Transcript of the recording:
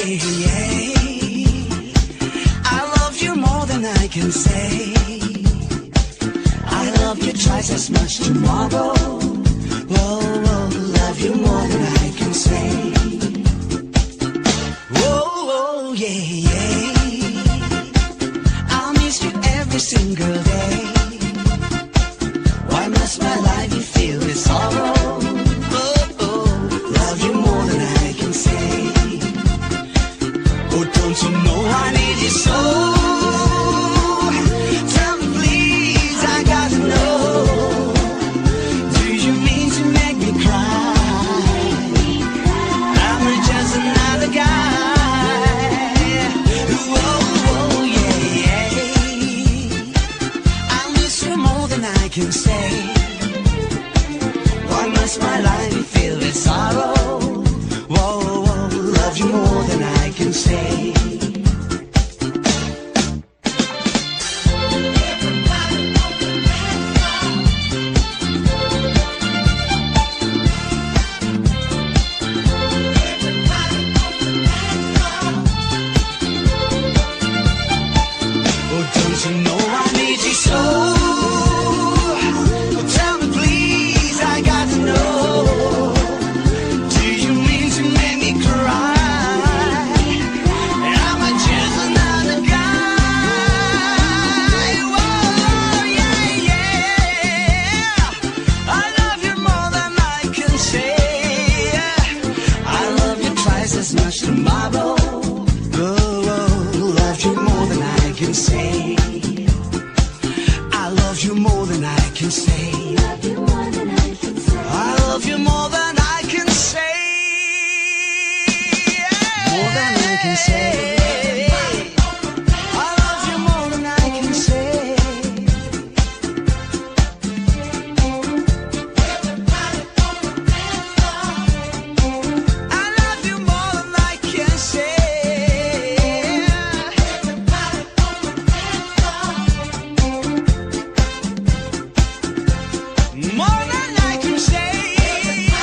yeah, yeah. I love you more than I can say. I love you twice as much tomorrow. Whoa, whoa, love you more than I can say. Whoa, whoa, yeah, yeah. I'll miss you every single day. Why must my life be filled with sorrow? Oh, oh, love you more than I can say. Oh, don't you know I need you so? Tell me please, I gotta know. Do you mean to make me cry? Am I just another guy? Whoa, whoa, yeah, yeah. I miss you more than I can say. Why must my life be filled with sorrow? Whoa, whoa, love you more than I can say. Oh, don't you know I need you so? Oh, tell me please, I got to know. Do you mean to make me cry? Am I just another guy? Whoa, yeah, yeah. I love you more than I can say. I love you twice as much tomorrow. Oh, love you more than I can say. I love you more than I can say.